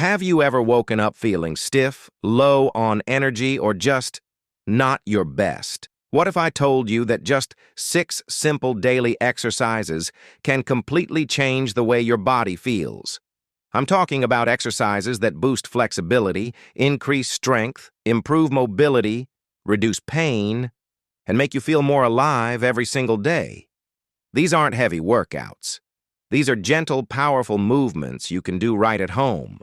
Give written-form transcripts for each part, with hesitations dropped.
Have you ever woken up feeling stiff, low on energy, or just not your best? What if I told you that just 6 simple daily exercises can completely change the way your body feels? I'm talking about exercises that boost flexibility, increase strength, improve mobility, reduce pain, and make you feel more alive every single day. These aren't heavy workouts. These are gentle, powerful movements you can do right at home.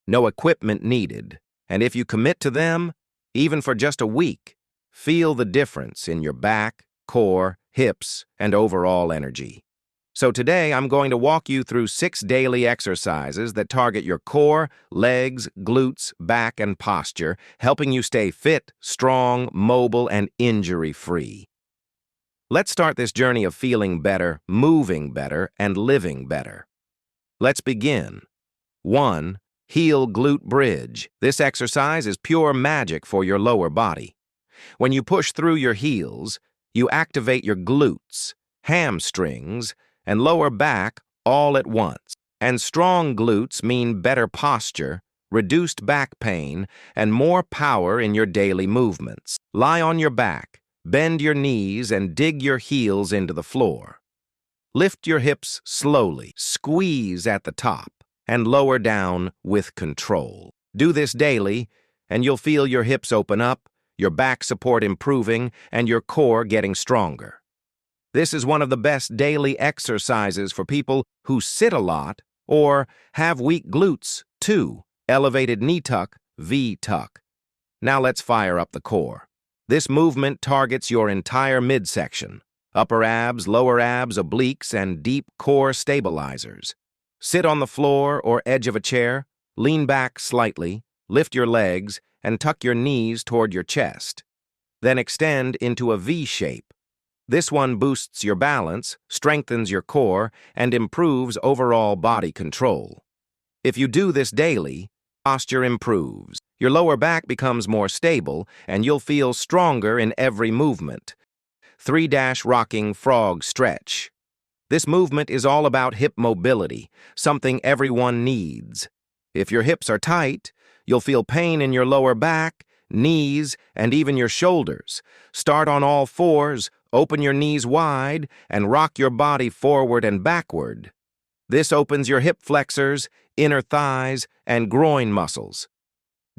No equipment needed, and if you commit to them, even for just a week, feel the difference in your back, core, hips, and overall energy. So today, I'm going to walk you through 6 daily exercises that target your core, legs, glutes, back, and posture, helping you stay fit, strong, mobile, and injury-free. Let's start this journey of feeling better, moving better, and living better. Let's begin. 1. Heel glute bridge. This exercise is pure magic for your lower body. When you push through your heels, you activate your glutes, hamstrings, and lower back all at once. And strong glutes mean better posture, reduced back pain, and more power in your daily movements. Lie on your back, bend your knees, and dig your heels into the floor. Lift your hips slowly, squeeze at the top, and lower down with control. Do this daily, and you'll feel your hips open up, your back support improving, and your core getting stronger. This is one of the best daily exercises for people who sit a lot or have weak glutes, too. Elevated knee tuck, V-tuck. Now let's fire up the core. This movement targets your entire midsection, upper abs, lower abs, obliques, and deep core stabilizers. Sit on the floor or edge of a chair, lean back slightly, lift your legs, and tuck your knees toward your chest. Then extend into a V shape. This one boosts your balance, strengthens your core, and improves overall body control. If you do this daily, posture improves. Your lower back becomes more stable, and you'll feel stronger in every movement. 3. Rocking frog stretch. This movement is all about hip mobility, something everyone needs. If your hips are tight, you'll feel pain in your lower back, knees, and even your shoulders. Start on all fours, open your knees wide, and rock your body forward and backward. This opens your hip flexors, inner thighs, and groin muscles.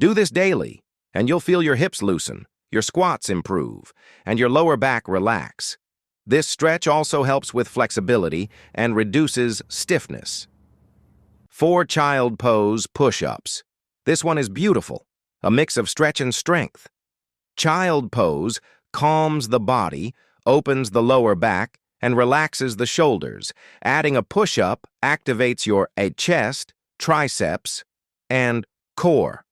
Do this daily, and you'll feel your hips loosen, your squats improve, and your lower back relax. This stretch also helps with flexibility and reduces stiffness. 4. Child pose push-ups. This one is beautiful, a mix of stretch and strength. Child pose calms the body, opens the lower back, and relaxes the shoulders. Adding a push-up activates your chest, triceps, and core.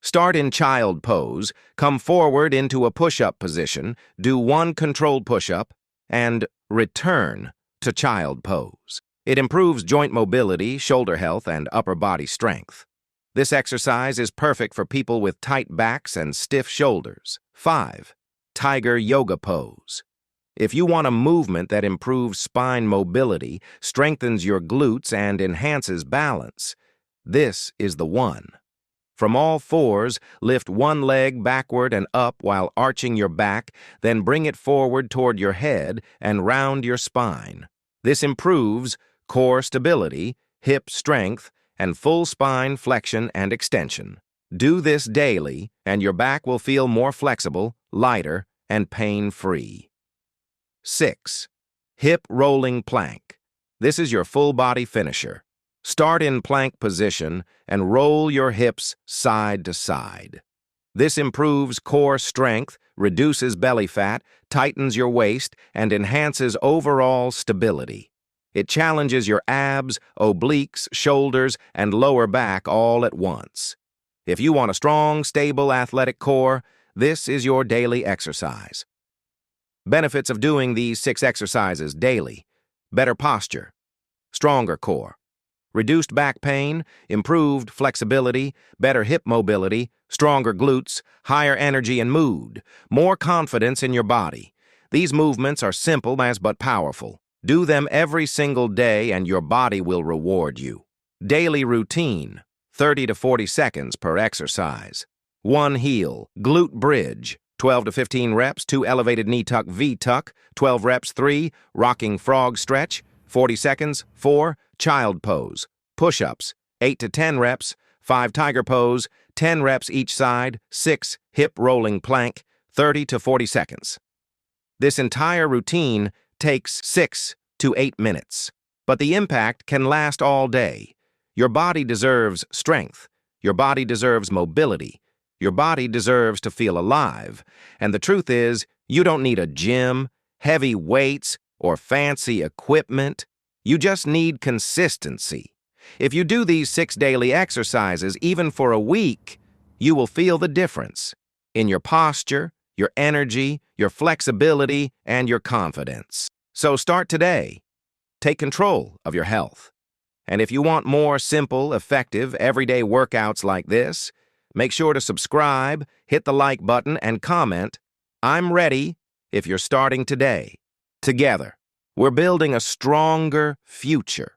Start in child pose, come forward into a push-up position, do 1 controlled push-up, and return to child pose. It improves joint mobility, shoulder health, and upper body strength. This exercise is perfect for people with tight backs and stiff shoulders. 5. Tiger yoga pose. If you want a movement that improves spine mobility, strengthens your glutes, and enhances balance, this is the one. From all fours, lift one leg backward and up while arching your back, then bring it forward toward your head and round your spine. This improves core stability, hip strength, and full spine flexion and extension. Do this daily, and your back will feel more flexible, lighter, and pain-free. 6. Hip rolling plank. This is your full-body finisher. Start in plank position and roll your hips side to side. This improves core strength, reduces belly fat, tightens your waist, and enhances overall stability. It challenges your abs, obliques, shoulders, and lower back all at once. If you want a strong, stable, athletic core, this is your daily exercise. Benefits of doing these 6 exercises daily: better posture, stronger core, reduced back pain, improved flexibility, better hip mobility, stronger glutes, higher energy and mood, more confidence in your body. These movements are simple but powerful. Do them every single day and your body will reward you. Daily routine. 30 to 40 seconds per exercise. 1 heel, glute bridge, 12 to 15 reps, 2 elevated knee tuck V-tuck, 12 reps, 3, rocking frog stretch, 40 seconds, 4, child pose, push-ups, 8 to 10 reps, 5 tiger pose, 10 reps each side, 6, hip rolling plank, 30 to 40 seconds. This entire routine takes 6 to 8 minutes, but the impact can last all day. Your body deserves strength. Your body deserves mobility. Your body deserves to feel alive. And the truth is, you don't need a gym, heavy weights, or fancy equipment. You just need consistency. If you do these 6 daily exercises, even for a week, you will feel the difference in your posture, your energy, your flexibility, and your confidence. So start today. Take control of your health. And if you want more simple, effective, everyday workouts like this, make sure to subscribe, hit the like button, and comment, "I'm ready," if you're starting today. Together, we're building a stronger future,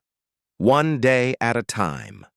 one day at a time.